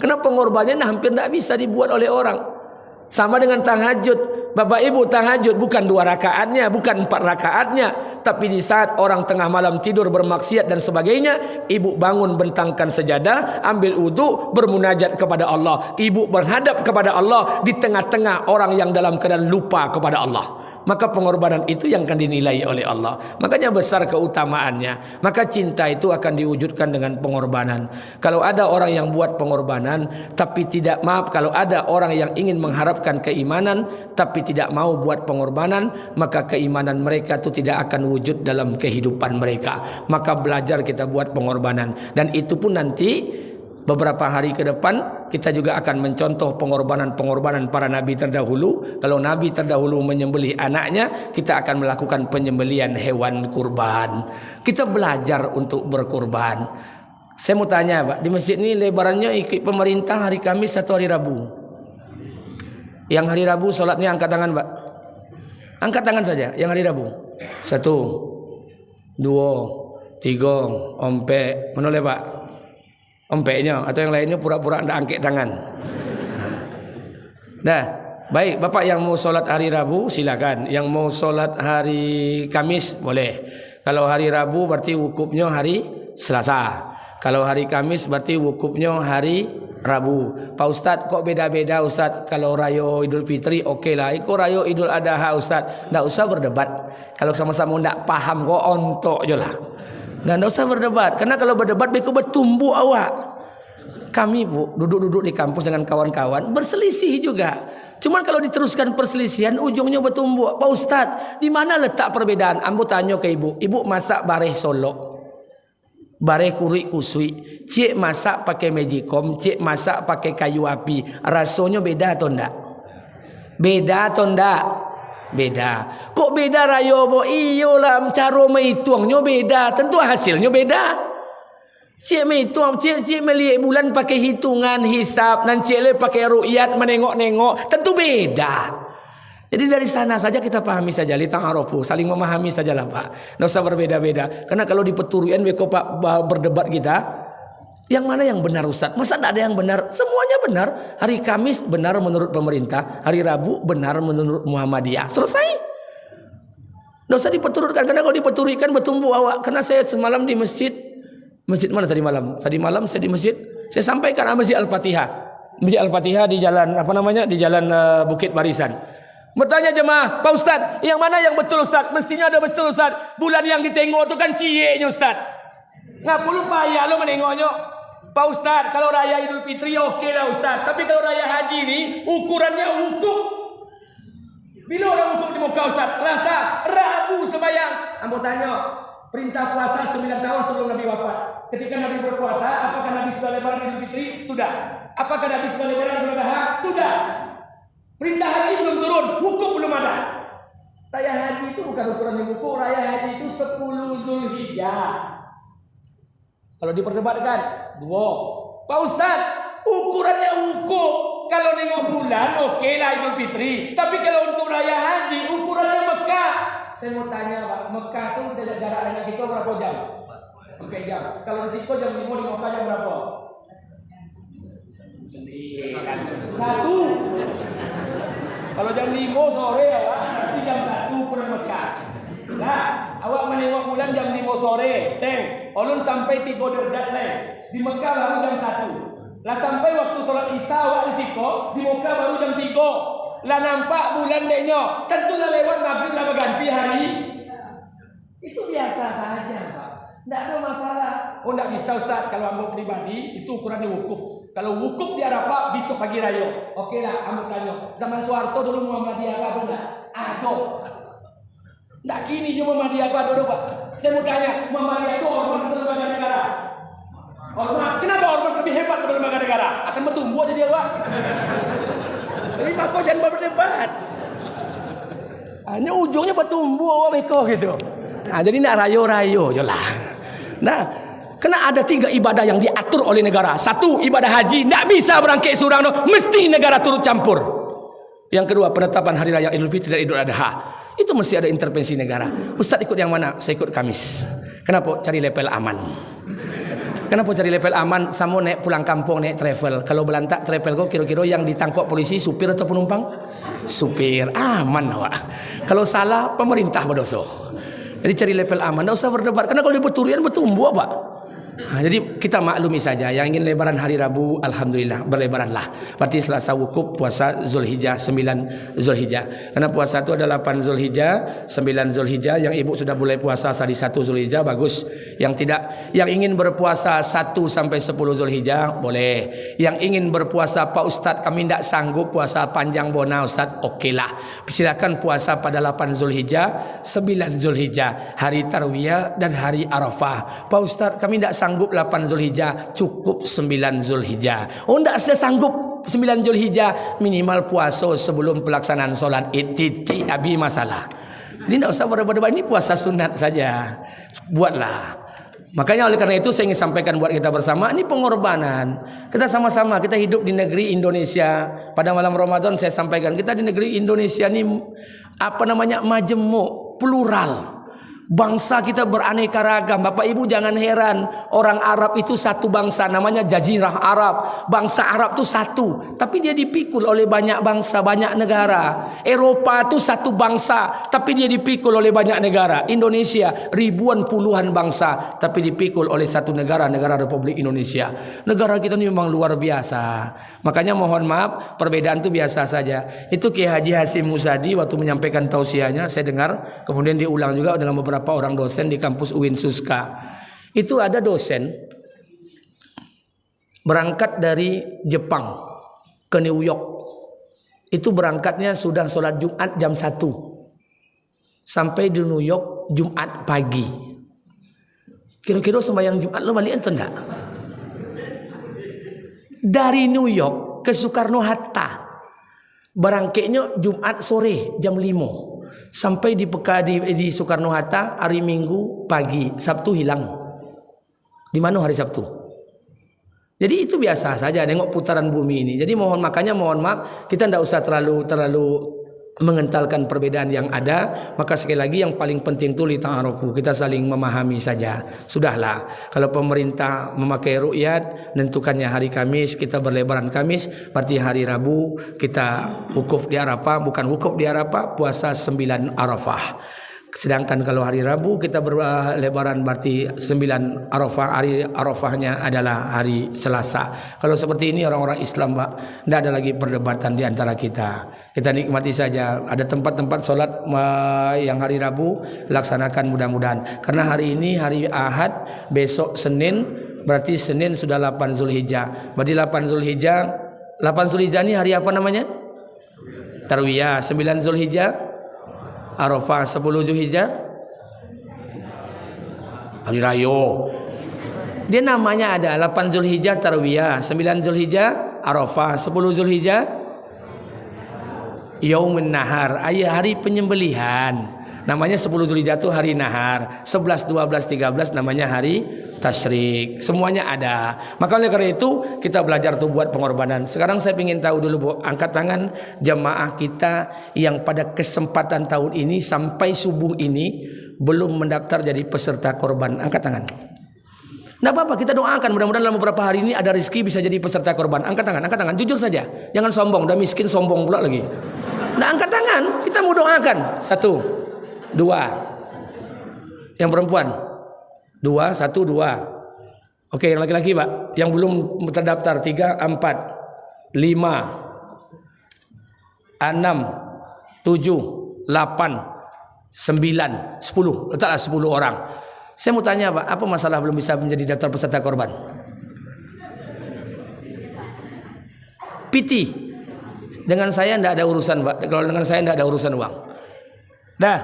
Karena pengorbanan hampir tidak bisa dibuat oleh orang. Sama dengan tahajud. Bapak ibu, tahajud bukan 2 rakaatnya, bukan 4 rakaatnya, tapi di saat orang tengah malam tidur bermaksiat dan sebagainya, ibu bangun bentangkan sejadah, ambil wudu, bermunajat kepada Allah. Ibu berhadap kepada Allah di tengah-tengah orang yang dalam keadaan lupa kepada Allah. Maka pengorbanan itu yang akan dinilai oleh Allah. Makanya besar keutamaannya. Maka cinta itu akan diwujudkan dengan pengorbanan. Kalau ada orang yang buat pengorbanan tapi tidak, kalau ada orang yang ingin mengharapkan keimanan tapi tidak mau buat pengorbanan, maka keimanan mereka itu tidak akan wujud dalam kehidupan mereka. Maka belajar kita buat pengorbanan, dan itu pun nanti beberapa hari ke depan kita juga akan mencontoh pengorbanan-pengorbanan para nabi terdahulu. Kalau nabi terdahulu menyembelih anaknya, kita akan melakukan penyembelihan hewan kurban. Kita belajar untuk berkurban. Saya mau tanya, Pak, di masjid ini lebarannya ikut pemerintah hari Kamis atau hari Rabu? Yang hari Rabu sholatnya angkat tangan, Pak. Angkat tangan saja yang hari Rabu. 1, 2, 3, ompek. Menoleh, Pak. Ompeknya atau yang lainnya pura-pura ndak angkat tangan. Nah, baik, Bapak yang mau sholat hari Rabu silakan. Yang mau sholat hari Kamis boleh. Kalau hari Rabu berarti wukufnya hari Selasa. Kalau hari Kamis berarti wukufnya hari Rabu. Pak Ustadz, kok beda-beda Ustadz? Kalau Rayo Idul Fitri oke lah. Ikut Rayo Idul Adha Ustadz. Ndak usah berdebat. Kalau sama-sama ndak paham kok ontok je lah. Dan tidak usah berdebat, karena kalau berdebat beku bertumbuh awak. Kami, Bu, duduk-duduk di kampus dengan kawan-kawan berselisih juga. Cuman kalau diteruskan perselisihan ujungnya bertumbuh. Pak Ustadz, di mana letak perbedaan? Ambo tanya ke ibu. Ibu masak bareh solo, bareh kurik kusui. Cik masak pakai magicom, cik masak pakai kayu api. Rasanya beda atau enggak? Beda atau enggak? Beda. Kok beda Rayo, Bo? Iyalah, cara mengitungnya beda, tentu hasilnya beda. Cik menghitung, cik melihat bulan pakai hitungan hisab, dan cik le pakai ru'yat menengok-nengok, tentu beda. Jadi dari sana saja kita pahami saja, li ta'arufu, saling memahami sajalah, Pak. Tidak usah berbeda-beda. Karena kalau di peturuan beko Pak berdebat kita, yang mana yang benar Ustaz? Masa tidak ada yang benar? Semuanya benar. Hari Kamis benar menurut pemerintah, hari Rabu benar menurut Muhammadiyah. Selesai. Tidak usah dipeturutkan, karena kalau dipeturutkan bertumbuh awak. Karena saya semalam di masjid mana tadi malam? Tadi malam saya di masjid, saya sampaikan Masjid Al-Fatihah. Masjid Al-Fatihah di jalan di jalan Bukit Barisan. Bertanya jemaah, Pak Ustaz, yang mana yang betul Ustaz? Mestinya ada betul Ustaz. Bulan yang ditengok itu kan ciyeknya Ustaz. Ngapa lu payah lu menengoknya? Pak Ustaz, kalau raya Idul Fitri oke lah Ustaz. Tapi kalau raya haji ini ukurannya wukuf. Bila orang wukuf di Mekah Ustaz? Selasa, Rabu sembahyang. Ambo tanya, perintah puasa 9 tahun sebelum Nabi wafat. Ketika Nabi berpuasa, apakah Nabi sudah lebaran Idul Fitri? Sudah. Apakah Nabi sudah lebaran Idul Adha? Sudah. Perintah haji belum turun, wukuf belum ada. Raya haji itu bukan ukuran wukuf, raya haji itu 10 Zulhijjah. Kalau diperdebatkan, 2. Pak Ustaz, ukurannya wukuf. Kalau nengok bulan, oke lah Idul Fitri. Tapi kalau untuk raya haji, ukurannya Mekah. Saya mau tanya, Pak, Mekah itu jarak hanya kita berapa jam? 4 jam. Kalau di situ jam 5, di Mekah jam berapa? 1. Kalau jam 5 sore, berarti jam 1 ukuran Mekah. Nah, awak menengok bulan jam 5 sore, ulun sampai 3 derajat leh. Di Mekah baru jam 1. Lah sampai waktu sholat Isya awak di Siko, di Mekah baru jam 3. Lah nampak bulan denyo, tentu lah lewat maghrib lah berganti hari. Itu biasa saja, Pak. Tidak ada masalah. Oh, tidak bisa Ustaz, kalau ambo pribadi itu ukurannya wukuf. Kalau wukuf di Arafah besok pagi rayo. Oke lah, ambo tanya. Zaman Soeharto dulu Muhammadiyah ada enggak? Ada. Tidak gini juga Muhammadiyah ada dulu, Pak. Saya mau tanya, Muhammadiyah itu ormas atau lembaga negara? Ormas. Kenapa ormas lebih hebat daripada lembaga negara? Akan bertumbuh jadi Pak. Jadi Bapak jangan berdebat. Hanya ujungnya bertumbuh beko gitu. Nah, jadi nak rayo-rayo je lah. Nah, kena ada 3 ibadah yang diatur oleh negara. 1, ibadah haji, tidak bisa berangkat seorang, mesti negara turut campur. Yang kedua, penetapan hari raya Idul Fitri dan Idul Adha. Itu mesti ada intervensi negara. Ustaz ikut yang mana? Saya ikut Kamis. Kenapa? Cari level aman. Kenapa cari level aman? Sama naik pulang kampung, naik travel. Kalau belantak travel kok kira-kira yang ditangkap polisi supir atau penumpang? Supir. Aman awak. Kalau salah pemerintah berdosa. Jadi cari level aman, tidak usah berdebat. Karena kalau dia berturian bertumbuh apa? Jadi kita maklumi saja. Yang ingin lebaran hari Rabu, alhamdulillah berlebaranlah. Berarti Selasa wukuf, puasa Zulhijjah 9 Zulhijjah. Karena puasa itu ada 8 Zulhijjah, 9 Zulhijjah. Yang ibu sudah boleh puasa hari 1 Zulhijjah, bagus. Yang tidak, yang ingin berpuasa 1 sampai 10 Zulhijjah boleh. Yang ingin berpuasa, Pak Ustadz kami tidak sanggup puasa panjang bona Ustadz, okeylah. Silakan puasa pada 8 Zulhijjah, 9 Zulhijjah, hari Tarwiyah dan hari Arafah. Pak Ustadz kami tidak sanggup 8 Zulhijjah, cukup 9 Zulhijjah. Oh tidak saya sanggup 9 Zulhijjah, minimal puasa sebelum pelaksanaan solat Id, titik abi masalah. Jadi tidak usah berdebat, ini puasa sunat saja. Buatlah. Makanya oleh karena itu saya ingin sampaikan buat kita bersama, ini pengorbanan. Kita sama-sama, kita hidup di negeri Indonesia. Pada malam Ramadan saya sampaikan, kita di negeri Indonesia ini majemuk, plural. Bangsa kita beraneka ragam. Bapak Ibu jangan heran, orang Arab itu satu bangsa, namanya Jazirah Arab. Bangsa Arab itu satu, tapi dia dipikul oleh banyak bangsa, banyak negara. Eropa itu satu bangsa, tapi dia dipikul oleh banyak negara. Indonesia ribuan puluhan bangsa, tapi dipikul oleh satu negara, negara Republik Indonesia. Negara kita ini memang luar biasa. Makanya mohon maaf, perbedaan itu biasa saja. Itu Kiai Haji Hasyim Muzadi waktu menyampaikan tausiahnya, saya dengar, kemudian diulang juga dengan beberapa orang dosen di kampus UIN Suska. Itu ada dosen berangkat dari Jepang ke New York. Itu berangkatnya sudah sholat Jumat jam 1. Sampai di New York Jumat pagi. Kira-kira sembahyang Jumat lo balik atau enggak? Dari New York ke Soekarno Hatta. Berangkatnya Jumat sore jam 5. Sampai di Soekarno Hatta hari Minggu pagi, Sabtu hilang. Di mana hari Sabtu? Jadi itu biasa saja nengok putaran bumi ini. Jadi makanya mohon maaf, kita tidak usah terlalu mengentalkan perbedaan yang ada. Maka sekali lagi yang paling penting itu li ta'arufu, kita saling memahami saja. Sudahlah, kalau pemerintah memakai ru'yat nentukannya hari Kamis, kita berlebaran Kamis, berarti hari Rabu kita wukuf di Arafah, bukan wukuf di Arafah, puasa 9 Arafah. Sedangkan kalau hari Rabu kita berlebaran berarti 9 Arafah, hari Arafahnya adalah hari Selasa. Kalau seperti ini orang-orang Islam Pak, tidak ada lagi perdebatan di antara kita. Kita nikmati saja. Ada tempat-tempat solat yang hari Rabu laksanakan mudah-mudahan. Karena hari ini hari Ahad, besok Senin, berarti Senin sudah 8 Zulhijjah. Berarti 8 Zulhijjah ini hari apa namanya? Tarwiyah. 9 Zulhijjah Arafah, 10 Zulhijjah hari Raya. Dia namanya ada 8 Zulhijjah Tarwiyah, 9 Zulhijjah Arafah, 10 Zulhijjah Yaumun Nahar, hari penyembelihan. Namanya 10 Zulhijjah itu hari nahar, 11, 12, 13 namanya hari tasyrik. Semuanya ada. Maka oleh karena itu kita belajar tuh buat pengorbanan. Sekarang saya ingin tahu dulu Bu, angkat tangan jamaah kita yang pada kesempatan tahun ini sampai subuh ini belum mendaftar jadi peserta korban. Angkat tangan. Tidak apa-apa, kita doakan mudah-mudahan dalam beberapa hari ini ada rezeki bisa jadi peserta korban. Angkat tangan, jujur saja. Jangan sombong, udah miskin sombong pula lagi. Nah, angkat tangan, kita mau doakan. 1, 2. Yang perempuan 2, 1, 2. Oke, yang laki-laki Pak, yang belum terdaftar 3, 4, 5, 6, 7, 8, 9, 10. Letaklah 10 orang. Saya mau tanya Pak, apa masalah belum bisa menjadi daftar peserta korban? Piti. Dengan saya tidak ada urusan Pak. Kalau dengan saya tidak ada urusan uang. Nah,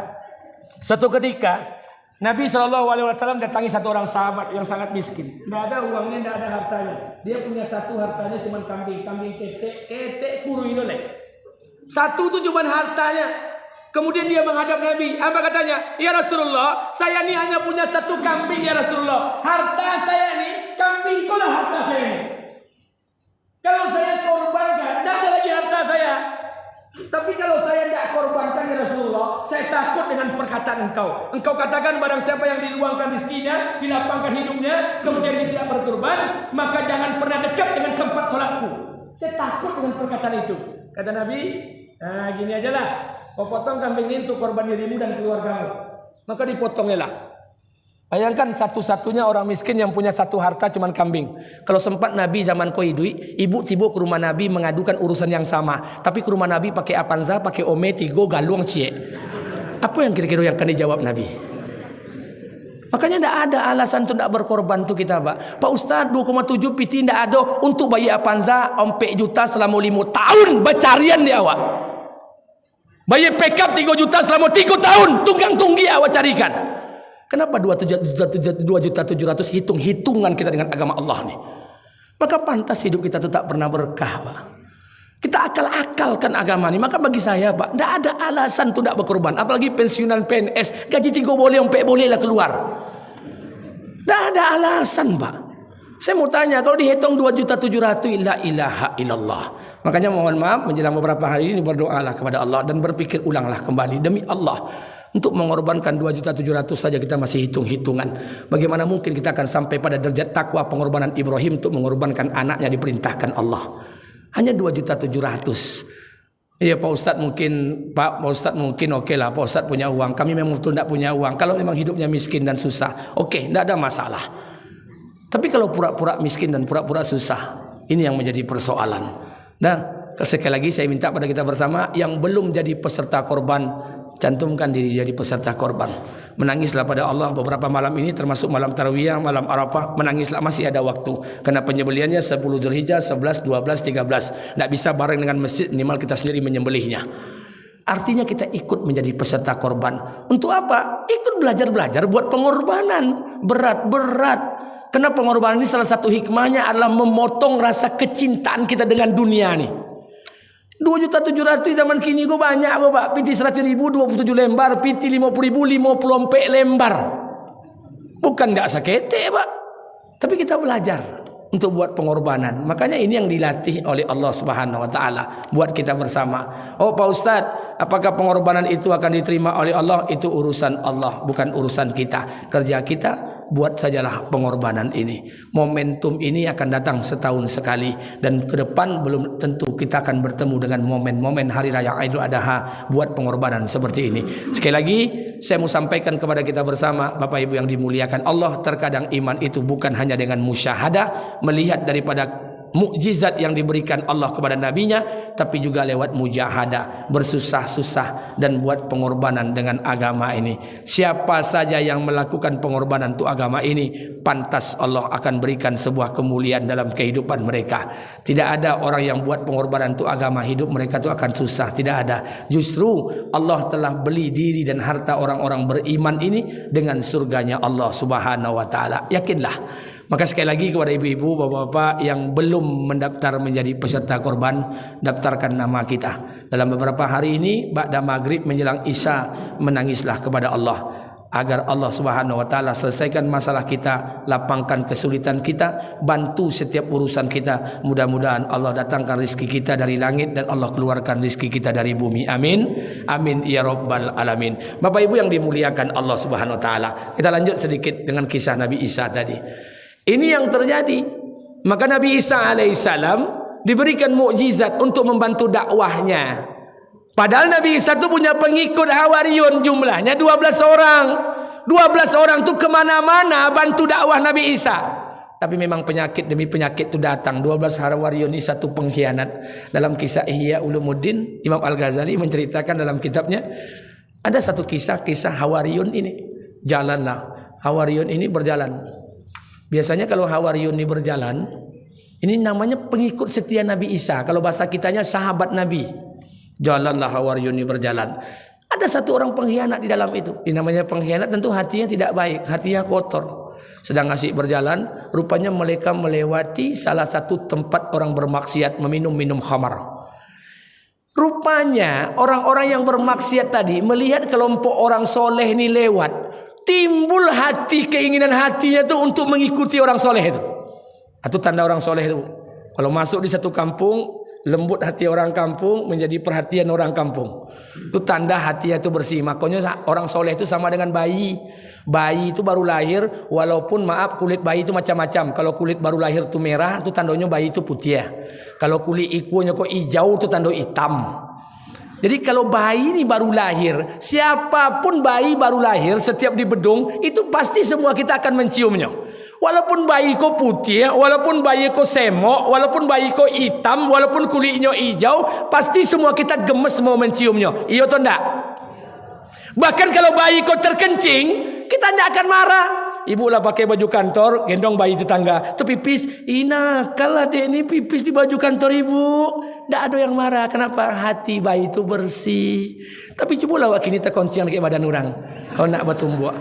suatu ketika Nabi SAW datangi satu orang sahabat yang sangat miskin. Tidak ada uangnya, tidak ada hartanya. Dia punya satu hartanya cuma kambing ketek kuru ini. Satu itu cuma hartanya. Kemudian dia menghadap Nabi. Apa katanya? Ya Rasulullah, saya ini hanya punya satu kambing ya Rasulullah. Harta saya ini, kambing itulah harta saya ini. Kalau saya korbankan, tidak ada lagi harta saya. Tapi kalau saya tidak korbankan ya Rasulullah, saya takut dengan perkataan engkau. Engkau katakan barang siapa yang diluangkan rezekinya, dilapangkan hidupnya, kemudian dia tidak berkorban, maka jangan pernah dekat dengan tempat solatku. Saya takut dengan perkataan itu. Kata Nabi, nah gini aja lah, kau potong kambing ini untuk korban dirimu dan keluargamu. Maka dipotongnya lah. Bayangkan satu-satunya orang miskin yang punya satu harta cuman kambing. Kalau sempat Nabi zaman koidui, ibu tiba ke rumah Nabi mengadukan urusan yang sama. Tapi ke rumah Nabi pakai Avanza, pakai Ome, Tigo, Galuang, Cie. Apa yang kira-kira yang akan dijawab Nabi? Makanya tidak ada alasan untuk tidak berkorban tuh kita, Pak. Pak Ustaz 2,7 PT tidak ada untuk bayi Avanza 4 juta selama 5 tahun bercarian di awak. Bayi pickup 3 juta selama 3 tahun tunggang tunggi awak carikan. Kenapa 2,700 hitung-hitungan kita dengan agama Allah nih? Maka pantas hidup kita itu tak pernah berkah, Pak. Kita akal-akalkan agama ini. Maka bagi saya, Pak, tidak ada alasan untuk tidak berkorban. Apalagi pensiunan PNS, gaji 3 boleh, 4 boleh lah keluar. Tidak ada alasan, Pak. Saya mau tanya, kalau dihitung 2.700.000, la ilaha illallah. Makanya mohon maaf, menjelang beberapa hari ini berdoalah kepada Allah dan berpikir ulanglah kembali demi Allah. Untuk mengorbankan 2.700.000 saja kita masih hitung-hitungan. Bagaimana mungkin kita akan sampai pada derajat takwa pengorbanan Ibrahim untuk mengorbankan anaknya diperintahkan Allah. Hanya 2.700.000. Iya Pak Ustadz mungkin oke lah Pak Ustadz punya uang. Kami memang betul tidak punya uang. Kalau memang hidupnya miskin dan susah, oke, tidak ada masalah. Tapi kalau pura-pura miskin dan pura-pura susah, ini yang menjadi persoalan. Nah, sekali lagi saya minta pada kita bersama yang belum jadi peserta korban, cantumkan diri jadi peserta korban. Menangislah pada Allah beberapa malam ini, termasuk malam Tarawiyah, malam Arafah. Menangislah, masih ada waktu. Karena penyembelihannya 10 Zulhijjah, 11, 12, 13. Tidak bisa bareng dengan masjid, minimal kita sendiri menyembelihnya. Artinya kita ikut menjadi peserta korban. Untuk apa? Ikut belajar-belajar buat pengorbanan. Berat-berat. Karena pengorbanan ini salah satu hikmahnya adalah memotong rasa kecintaan kita dengan dunia nih. 2.700.000 zaman kini kok banyak kok Pak. PT 100.000 27 lembar, PT 50.000 54 lembar. Bukan enggak sakete Pak. Tapi kita belajar untuk buat pengorbanan. Makanya ini yang dilatih oleh Allah Subhanahu wa taala buat kita bersama. Oh Pak Ustaz, apakah pengorbanan itu akan diterima oleh Allah? Itu urusan Allah, bukan urusan kita. Kerja kita buat sajalah pengorbanan ini. Momentum ini akan datang setahun sekali dan ke depan belum tentu kita akan bertemu dengan momen-momen hari raya Idul Adha buat pengorbanan seperti ini. Sekali lagi saya mau sampaikan kepada kita bersama Bapak Ibu yang dimuliakan Allah, terkadang iman itu bukan hanya dengan musyahadah, melihat daripada mukjizat yang diberikan Allah kepada nabinya, tapi juga lewat mujahadah, bersusah-susah dan buat pengorbanan dengan agama ini. Siapa saja yang melakukan pengorbanan untuk agama ini, pantas Allah akan berikan sebuah kemuliaan dalam kehidupan mereka. Tidak ada orang yang buat pengorbanan untuk agama, hidup mereka itu akan susah. Tidak ada. Justru Allah telah beli diri dan harta orang-orang beriman ini dengan surganya Allah Subhanahu wa taala. Yakinlah. Maka sekali lagi kepada ibu-ibu, bapak-bapak yang belum mendaftar menjadi peserta korban, daftarkan nama kita. Dalam beberapa hari ini, ba'da maghrib menjelang isya, menangislah kepada Allah agar Allah Subhanahu wa taala selesaikan masalah kita, lapangkan kesulitan kita, bantu setiap urusan kita. Mudah-mudahan Allah datangkan rezeki kita dari langit dan Allah keluarkan rezeki kita dari bumi. Amin. Amin ya rabbal alamin. Bapak Ibu yang dimuliakan Allah Subhanahu wa taala, kita lanjut sedikit dengan kisah Nabi Isa tadi. Ini yang terjadi. Maka Nabi Isa alaihissalam diberikan mukjizat untuk membantu dakwahnya. Padahal Nabi Isa itu punya pengikut Hawariyun, jumlahnya 12 orang. 12 orang itu kemana-mana bantu dakwah Nabi Isa. Tapi memang penyakit demi penyakit itu datang. 12 Hawariyun ini satu pengkhianat. Dalam kisah Ihya Ulumuddin, Imam Al-Ghazali menceritakan dalam kitabnya, ada satu kisah Hawariyun ini. Jalanlah Hawariyun ini berjalan. Biasanya kalau Hawariyun ini berjalan, ini namanya pengikut setia Nabi Isa. Kalau bahasa kitanya sahabat Nabi. Jalanlah Hawariyun ini berjalan. Ada satu orang pengkhianat di dalam itu. Ini namanya pengkhianat, tentu hatinya tidak baik, hatinya kotor. Sedang asik berjalan, rupanya mereka melewati salah satu tempat orang bermaksiat meminum khamar. Rupanya orang-orang yang bermaksiat tadi melihat kelompok orang soleh ini lewat. Timbul keinginan hatinya itu untuk mengikuti orang soleh itu. Itu tanda orang soleh itu. Kalau masuk di satu kampung, lembut hati orang kampung menjadi perhatian orang kampung. Itu tanda hatinya itu bersih. Makanya orang soleh itu sama dengan bayi. Bayi itu baru lahir, walaupun maaf kulit bayi itu macam-macam. Kalau kulit baru lahir itu merah, itu tandanya bayi itu putih ya. Kalau kulit ikunya kok hijau, itu tanda hitam. Jadi kalau bayi ini baru lahir, siapapun bayi baru lahir setiap di bedung itu pasti semua kita akan menciumnya. Walaupun bayi kok putih, walaupun bayi kok semok, walaupun bayi kok hitam, walaupun kulitnya hijau, pasti semua kita gemes mau menciumnya. Iya atau enggak? Bahkan kalau bayi kok terkencing, kita tidak akan marah. Ibu lah pakai baju kantor, gendong bayi tetangga, itu pipis. Ina, kalau dek ini pipis di baju kantor ibu, tidak ada yang marah. Kenapa? Hati bayi itu bersih. Tapi coba lah kini terkoncian kayak badan orang. Kalau nak bertumbuh.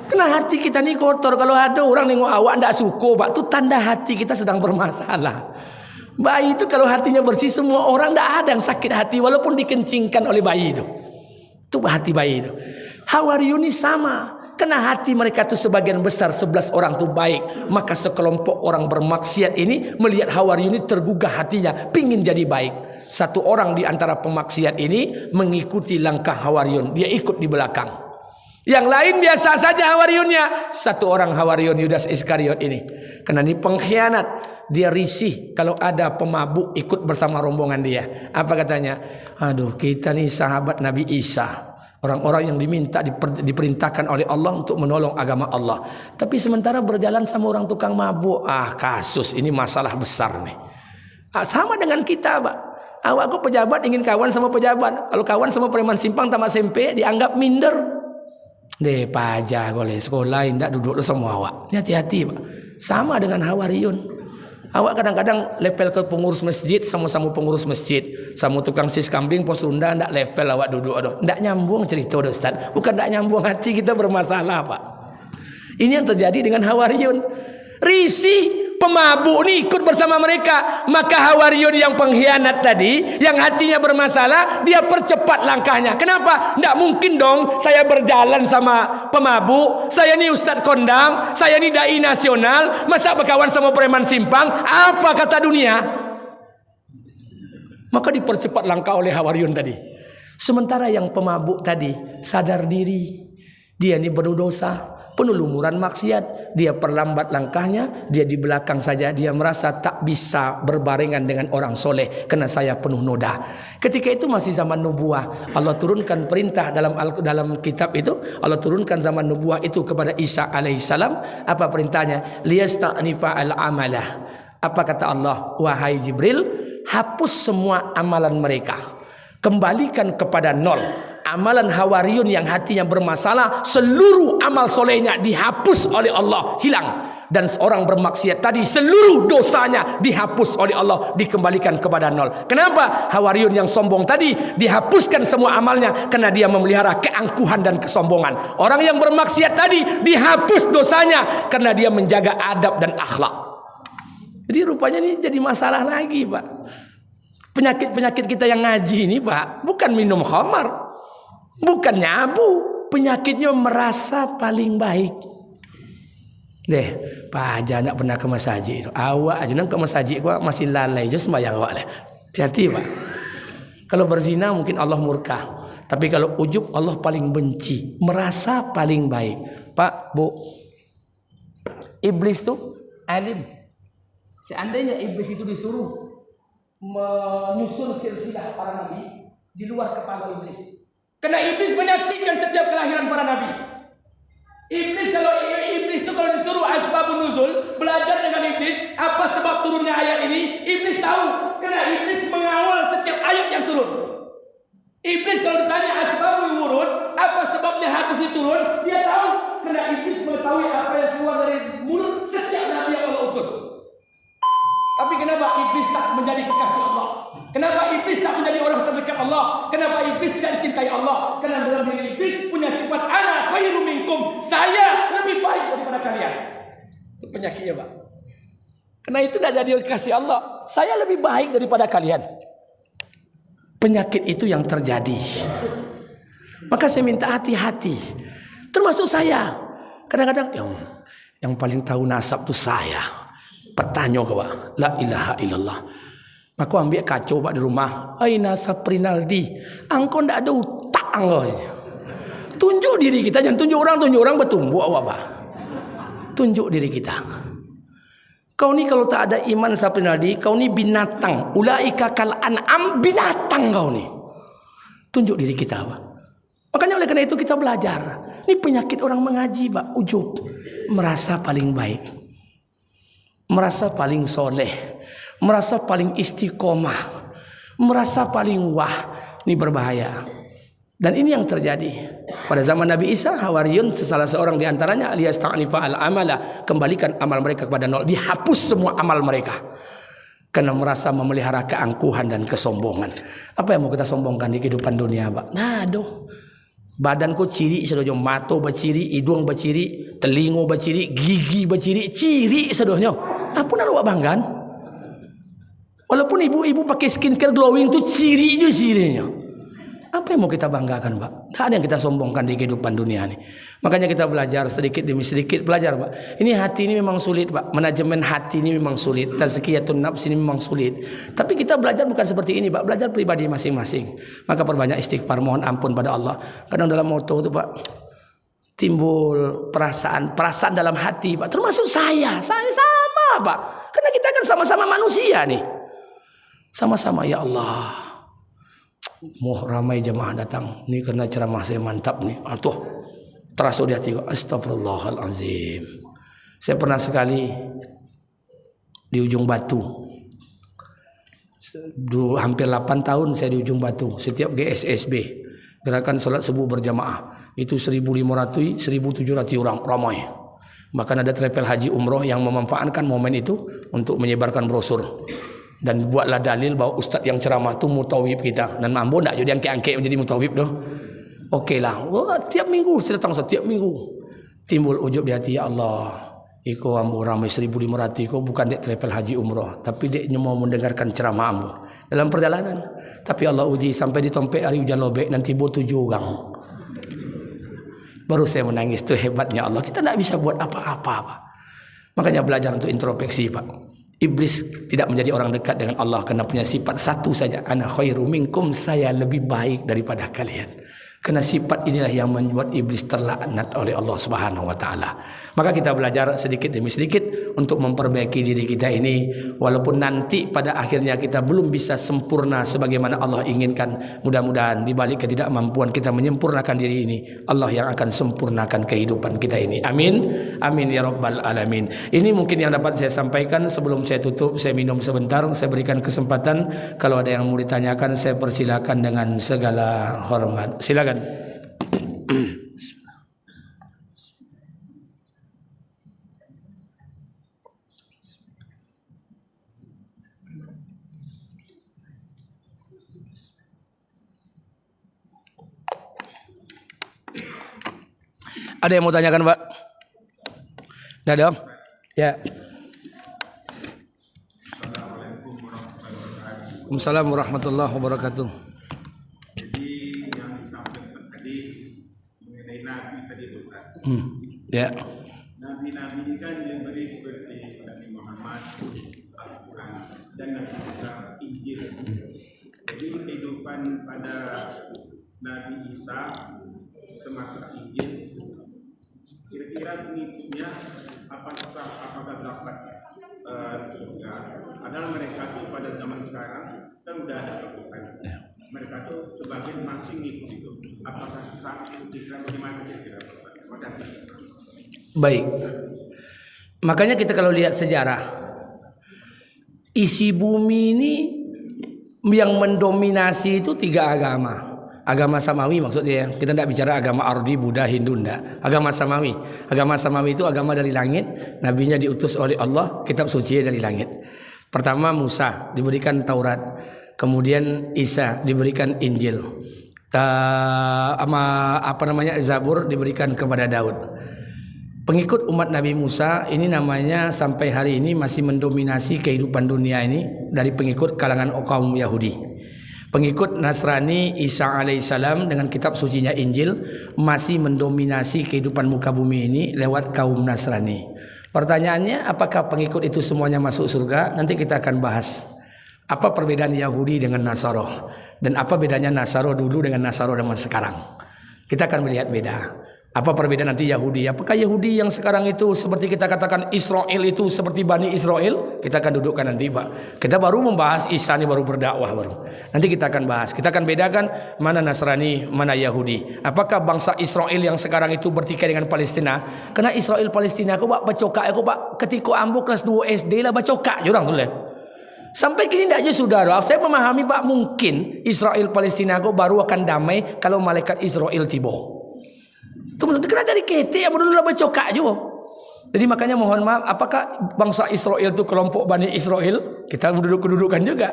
Karena hati kita ni kotor. Kalau ada orang nengok awak tidak suka, pak, itu tanda hati kita sedang bermasalah. Bayi itu kalau hatinya bersih, semua orang tidak ada yang sakit hati walaupun dikencingkan oleh bayi itu. Itu hati bayi itu. Hawariyun ini sama. Karena hati mereka itu sebagian besar 11 orang itu baik. Maka sekelompok orang bermaksiat ini melihat Hawariyun ini tergugah hatinya, pingin jadi baik. Satu orang di antara pemaksiat ini mengikuti langkah Hawariyun. Dia ikut di belakang. Yang lain biasa saja Hawariyunnya. Satu orang Hawariyun Yudas Iskariot ini. Karena ini pengkhianat. Dia risih kalau ada pemabuk ikut bersama rombongan dia. Apa katanya? Aduh, kita nih sahabat Nabi Isa. Orang-orang yang diperintahkan oleh Allah untuk menolong agama Allah. Tapi sementara berjalan sama orang tukang mabuk. Kasus ini masalah besar nih. Sama dengan kita, Pak. Awak kok pejabat ingin kawan sama pejabat. Kalau kawan sama preman simpang tamat SMP dianggap minder. Deh pajak oleh sekolah tidak duduk sama awak. Ini hati-hati, Pak. Sama dengan Hawariyun. Awak kadang-kadang level ke pengurus masjid, sama-sama pengurus masjid, sama tukang sis kambing pos ronda ndak level awak duduk aduh. Ndak nyambung cerita dah Ustaz. Bukan ndak nyambung, hati kita bermasalah, Pak. Ini yang terjadi dengan Hawariyun. Risi pemabuk nih ikut bersama mereka. Maka Hawariyun yang pengkhianat tadi, yang hatinya bermasalah, dia percepat langkahnya. Kenapa? Ndak mungkin dong saya berjalan sama pemabuk. Saya nih Ustadz kondang, saya nih dai nasional, masa berkawan sama preman simpang? Apa kata dunia? Maka dipercepat langkah oleh Hawariyun tadi. Sementara yang pemabuk tadi sadar diri, dia ini berdosa, penuh lumuran maksiat, dia perlambat langkahnya, dia di belakang saja, dia merasa tak bisa berbarengan dengan orang soleh karena saya penuh noda. Ketika itu masih zaman nubuah, Allah turunkan perintah dalam kitab itu, Allah turunkan zaman nubuah itu kepada Isa alaihissalam. Apa perintahnya? Liyasta'nifa al-amalah. Apa kata Allah? Wahai Jibril, hapus semua amalan mereka, kembalikan kepada nol. Amalan Hawariyun yang hatinya bermasalah, seluruh amal solehnya dihapus oleh Allah, hilang. Dan seorang bermaksiat tadi, seluruh dosanya dihapus oleh Allah, dikembalikan kepada nol. Kenapa? Hawariyun yang sombong tadi dihapuskan semua amalnya karena dia memelihara keangkuhan dan kesombongan. Orang yang bermaksiat tadi dihapus dosanya karena dia menjaga adab dan akhlak. Jadi rupanya ini jadi masalah lagi, Pak. Penyakit-penyakit kita yang ngaji ini, Pak, bukan minum khamar, bukan nyabu, penyakitnya merasa paling baik. Deh, Pak Haji nak pernah ke masjid. Awak aja nang ke masjid gua masih lalai je sembahyang awak lah. Hati-hati, Pak. Kalau berzina mungkin Allah murka, tapi kalau ujub Allah paling benci, merasa paling baik. Pak, Bu, iblis tuh alim. Seandainya iblis itu disuruh menyusun silsilah para nabi di luar kepala iblis. Karena iblis menyaksikan setiap kelahiran para nabi. Iblis itu kalau disuruh asbabun nuzul, belajar dengan iblis apa sebab turunnya ayat ini, iblis tahu. Karena iblis mengawal setiap ayat yang turun. Iblis kalau ditanya asbabul wurud, apa sebabnya hadis ini turun, dia tahu. Karena iblis mengetahui apa yang keluar dari mulut setiap nabi yang Allah utus. Tapi kenapa iblis tak menjadi kekasih Allah? Kenapa iblis tak menjadi orang terdekat Allah? Kenapa iblis tidak dicintai Allah? Karena dalam diri iblis punya sifat ana khairum minkum. Saya lebih baik daripada kalian. Itu penyakitnya, Pak. Karena itu tidak jadi kekasih Allah. Saya lebih baik daripada kalian. Penyakit itu yang terjadi. Maka saya minta hati-hati. Termasuk saya. Kadang-kadang yang paling tahu nasab itu saya. Pertanyaan, Pak. La ilaha illallah. Aku ambil kacau pak di rumah. Aina Saprinaldi. Angkau ndak ada utak angkau. Tunjuk diri kita, jangan tunjuk orang bertumbuh awak pak. Tunjuk diri kita. Kau ni kalau tak ada iman Saprinaldi, kau ni binatang. Ulaika kal an'am, binatang kau ni. Tunjuk diri kita pak. Makanya oleh karena itu kita belajar. Ini penyakit orang mengaji pak, ujub, merasa paling baik, merasa paling soleh, merasa paling istiqomah, merasa paling wah. Ini berbahaya. Dan ini yang terjadi pada zaman Nabi Isa. Hawariyun salah seorang di antaranya liyasta'nifa al-amala, kembalikan amal mereka kepada nol, dihapus semua amal mereka karena merasa memelihara keangkuhan dan kesombongan. Apa yang mau kita sombongkan di kehidupan dunia pak? Nah aduh, badanku ciri sedohnya, mata berciri, hidung berciri, telinga berciri, gigi berciri, ciri sedohnya. Apa nak buat banggaan? Walaupun ibu-ibu pakai skincare glowing tu cirinya. Apa yang mau kita banggakan pak? Tak ada yang kita sombongkan di kehidupan dunia ini. Makanya kita belajar sedikit demi sedikit, belajar pak. Ini hati ini memang sulit pak. Manajemen hati ini memang sulit. Tazkiyatun nafs ini memang sulit. Tapi kita belajar bukan seperti ini pak. Belajar pribadi masing-masing. Maka perbanyak istighfar, mohon ampun pada Allah. Kadang dalam moto itu pak, timbul perasaan dalam hati pak. Termasuk saya sama pak. Karena kita kan sama-sama manusia nih. Sama-sama ya Allah. Mau ramai jemaah datang. Ini karena ceramah saya mantap nih. Atuh, terasa di hati. Astagfirullahalazim. Saya pernah sekali di Ujung Batu. Hampir 8 tahun saya di Ujung Batu. Setiap GSSB, gerakan salat subuh berjamaah, itu 1.500, 1.700 orang ramai. Bahkan ada travel haji umroh yang memanfaatkan momen itu untuk menyebarkan brosur. Dan buatlah dalil bahwa ustaz yang ceramah tu mutawib kita. Dan mampu tak jadi angkat-angkat menjadi mutawib tu. Okeylah. Tiap minggu saya datang, setiap minggu timbul ujub di hati, ya Allah, iko ambo ramai 1.500, iko bukan dek travel haji umrah, tapi dek mau mendengarkan ceramah ambo dalam perjalanan. Tapi Allah uji sampai di Tompek hari hujan lobek dan timbul 7 orang. Baru saya menangis. Itu hebatnya Allah. Kita tak bisa buat apa-apa. Makanya belajar untuk introspeksi pak. Iblis tidak menjadi orang dekat dengan Allah karena punya sifat satu saja. Ana khairu minkum, saya lebih baik daripada kalian. Karena sifat inilah yang membuat iblis terlaknat oleh Allah Subhanahu wa taala. Maka kita belajar sedikit demi sedikit untuk memperbaiki diri kita ini, walaupun nanti pada akhirnya kita belum bisa sempurna sebagaimana Allah inginkan. Mudah-mudahan di balik ketidakmampuan kita menyempurnakan diri ini, Allah yang akan sempurnakan kehidupan kita ini. Amin. Amin ya rabbal alamin. Ini mungkin yang dapat saya sampaikan. Sebelum saya tutup, saya minum sebentar, saya berikan kesempatan kalau ada yang mau ditanyakan, saya persilakan dengan segala hormat. Silakan. Ada yang mau tanyakan pak? Tidak ada? Ya. Assalamualaikum warahmatullahi wabarakatuh. Ya. Nabi-nabi ini kan diberi seperti Nabi Muhammad, Al-Quran, dan Nabi Isa, Injil. Jadi kehidupan pada Nabi Isa termasuk Injil, kira-kira pengikutnya apakah dapat surga? Padahal mereka itu pada zaman sekarang kan sudah ada Al-Quran. Mereka itu sebagian masih ngikut itu. Apakah sah? Kira-kira bagaimana kira-kira? Terima kasih. Baik. Makanya kita kalau lihat sejarah, isi bumi ini yang mendominasi itu 3 agama. Agama Samawi maksudnya. Kita tidak bicara agama Ardi, Buddha, Hindu, tidak. Agama Samawi. Agama Samawi itu agama dari langit. Nabinya diutus oleh Allah, kitab suci dari langit. Pertama Musa diberikan Taurat, kemudian Isa diberikan Injil. Zabur diberikan kepada Daud. Pengikut umat Nabi Musa ini namanya sampai hari ini masih mendominasi kehidupan dunia ini dari pengikut kalangan kaum Yahudi. Pengikut Nasrani Isa alaihissalam dengan kitab sucinya Injil masih mendominasi kehidupan muka bumi ini lewat kaum Nasrani. Pertanyaannya, apakah pengikut itu semuanya masuk surga? Nanti kita akan bahas. Apa perbedaan Yahudi dengan Nasara? Dan apa bedanya Nasara dulu dengan Nasara zaman sekarang? Kita akan melihat beda. Apa perbedaan nanti Yahudi? Apakah Yahudi yang sekarang itu seperti kita katakan Israel itu seperti Bani Israel? Kita akan dudukkan nanti, Pak. Kita baru membahas Isa ini baru berdakwah baru. Nanti kita akan bahas. Kita akan bedakan mana Nasrani, mana Yahudi. Apakah bangsa Israel yang sekarang itu bertikai dengan Palestina? Karena Israel Palestina aku Pak bacokak aku Pak ketika ambo kelas 2 SD lah bacokak je orang tu lah. Sampai kini tidak aja sudah. Saya memahami Pak mungkin Israel Palestina aku baru akan damai kalau malaikat Israel tiba. Itu kena dari ketik apa dulu lah bacokak juga. Jadi makanya mohon maaf, apakah bangsa Israel itu kelompok Bani Israel? Kita duduk-dudukan juga.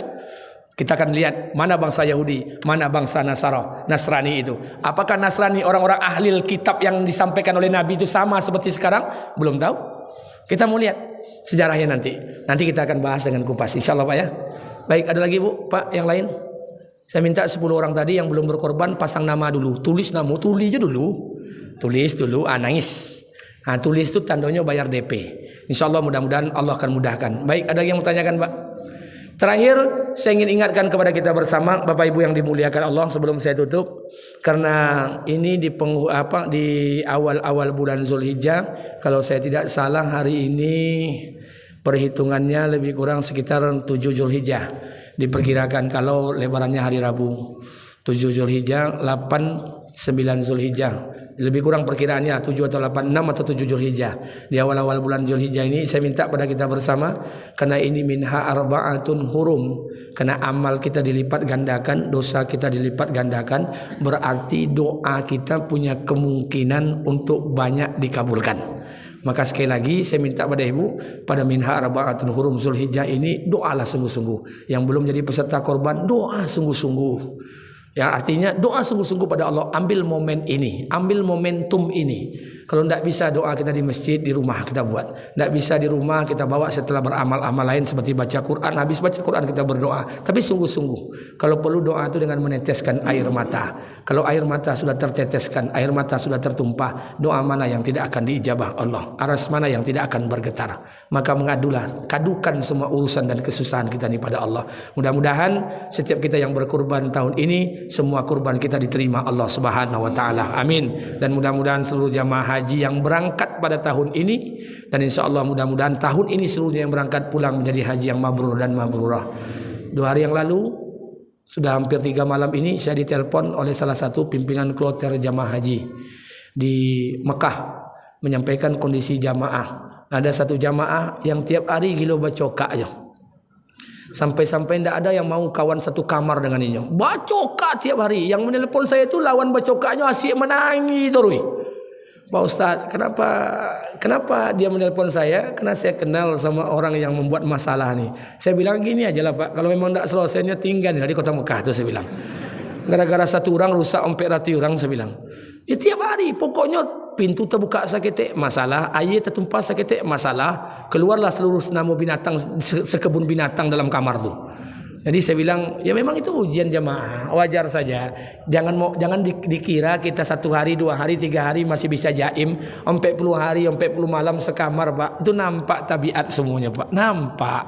Kita akan lihat mana bangsa Yahudi, mana bangsa Nasrani itu. Apakah Nasrani orang-orang ahli kitab yang disampaikan oleh Nabi itu sama seperti sekarang? Belum tahu. Kita mau lihat sejarahnya nanti. Nanti kita akan bahas dengan kupas, insyaallah Pak ya. Baik, ada lagi Bu, Pak yang lain? Saya minta 10 orang tadi yang belum berkorban pasang nama dulu. Tulis nama, tulis aja dulu. Tulis dulu, nangis. Nah, tulis itu tandanya bayar DP. Insyaallah mudah-mudahan Allah akan mudahkan. Baik, ada yang mau tanyakan Pak? Terakhir, saya ingin ingatkan kepada kita bersama Bapak Ibu yang dimuliakan Allah sebelum saya tutup, karena ini di awal-awal bulan Zulhijjah, kalau saya tidak salah hari ini perhitungannya lebih kurang sekitar 7 Zulhijjah. Diperkirakan kalau lebarannya hari Rabu 7 Zulhijjah, 8 9 Zulhijjah, lebih kurang perkiraannya 7 atau 8, 6 atau 7 Zulhijjah. Di awal-awal bulan Zulhijjah ini saya minta pada kita bersama, karena ini minha arba'atun hurum, karena amal kita dilipat gandakan, dosa kita dilipat gandakan, berarti doa kita punya kemungkinan untuk banyak dikabulkan. Maka sekali lagi saya minta pada ibu, pada minha arba'atun hurum Zulhijjah ini doalah sungguh-sungguh. Yang belum jadi peserta korban, doa sungguh-sungguh. Yang artinya doa sungguh-sungguh pada Allah. Ambil momen ini, ambil momentum ini. Kalau tidak bisa doa kita di masjid, di rumah kita buat. Tidak bisa di rumah kita bawa setelah beramal-amal lain seperti baca Quran. Habis baca Quran kita berdoa. Tapi sungguh-sungguh. Kalau perlu doa itu dengan meneteskan air mata. Kalau air mata sudah terteteskan, air mata sudah tertumpah, doa mana yang tidak akan diijabah Allah? Aras mana yang tidak akan bergetar? Maka mengadulah, kadukan semua urusan dan kesusahan kita ini pada Allah. Mudah-mudahan setiap kita yang berkurban tahun ini, semua kurban kita diterima Allah Subhanahu wa taala. Amin. Dan mudah-mudahan seluruh jamaah haji yang berangkat pada tahun ini, dan insya Allah mudah-mudahan tahun ini seluruhnya yang berangkat pulang menjadi haji yang mabrur dan mabrurah. 2 hari yang lalu, sudah hampir 3 malam ini, saya ditelepon oleh salah satu pimpinan kloter jamaah haji di Mekah menyampaikan kondisi jamaah. Ada satu jamaah yang tiap hari gilo bacokak aja. Sampai-sampai tidak ada yang mau kawan satu kamar dengan ini. Bacokak tiap hari. Yang menelpon saya itu lawan bacokaknya asyik menangis terus. Pak Ustaz, kenapa dia menelpon saya? Karena saya kenal sama orang yang membuat masalah nih. Saya bilang gini aja lah Pak, kalau memang tidak selesainya tinggal di kota Mekah tuh saya bilang. Gara-gara satu orang rusak 400 orang saya bilang. Ya tiap hari pokoknya pintu terbuka sakit masalah, air tertumpah sakit masalah, keluarlah seluruh nama binatang sekebun binatang dalam kamar tuh. Jadi saya bilang, ya memang itu ujian jamaah, wajar saja. Jangan dikira kita 1 hari, 2 hari, 3 hari masih bisa jaim, 40 hari, 40 malam sekamar Pak. Itu nampak tabiat semuanya Pak, nampak.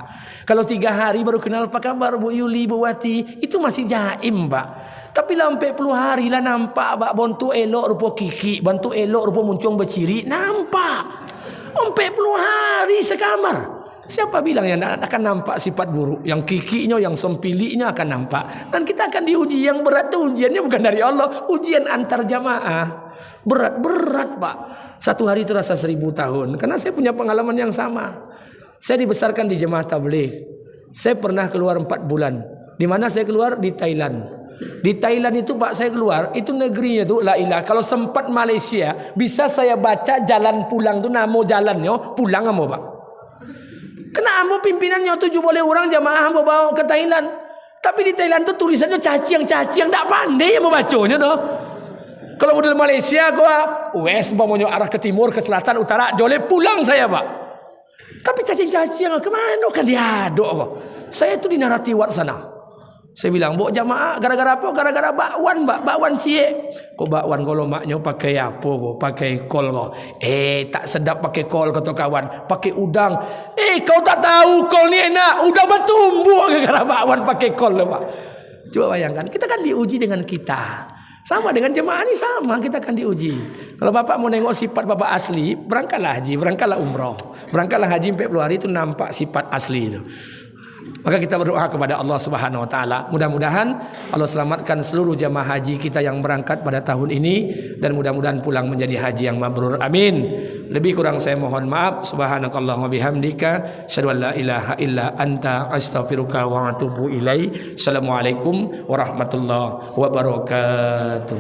Kalau 3 hari baru kenal apa kabar Bu Yuli, Bu Wati, itu masih jaim Pak. Tapi lah 40 hari lah nampak Pak, bantu elok rupa kiki, bantu elok rupa muncung berciri, nampak. 40 hari sekamar. Siapa bilang yang akan nampak sifat buruk? Yang kikinya, yang sempiliknya akan nampak. Dan kita akan diuji. Yang berat itu ujiannya bukan dari Allah, ujian antar jamaah. Berat Pak. 1 hari itu rasa 1000 tahun. Karena saya punya pengalaman yang sama. Saya dibesarkan di jemaah tabligh. Saya pernah keluar 4 bulan. Di mana saya keluar? Di Thailand. Di Thailand itu Pak saya keluar, itu negerinya tuh la ilah. Kalau sempat Malaysia, bisa saya baca jalan pulang tuh nama jalannya, pulang amo Pak. Kena ambo pimpinannya 7 boleh orang jamaah ambo bawa ke Thailand. Tapi di Thailand tuh tulisannya cacing tak pandai ambo bacanya tuh. Kalau model Malaysia gua west umpamanya arah ke timur, ke selatan, utara, boleh pulang saya Pak. Tapi cacing kemana kan diaduk Pak. Saya itu di Naratiwat sana. Saya bilang, "Bawa jamaah gara-gara apa? Gara-gara bakwan, Mbak. Bakwan siek." Kok bakwan kalau maknya pakai apa kok? Pakai kol kok. Tak sedap pakai kol kata kawan. Pakai udang. Kau tak tahu kol ni enak. Udang bertumbuh gara-gara bakwan pakai kol loh, Pak. Coba bayangkan, kita kan diuji dengan kita. Sama dengan jemaah ni sama, kita akan diuji. Kalau Bapak mau nengok sifat Bapak asli, berangkatlah haji, berangkatlah umrah. Berangkatlah haji 40 hari itu nampak sifat asli itu. Maka kita berdoa kepada Allah Subhanahu wa taala, mudah-mudahan Allah selamatkan seluruh jamaah haji kita yang berangkat pada tahun ini dan mudah-mudahan pulang menjadi haji yang mabrur. Amin. Lebih kurang saya mohon maaf. Subhanakallahumma bihamdika asyhadu an la ilaha illa anta astaghfiruka wa atubu ilaik. Assalamualaikum warahmatullahi wabarakatuh.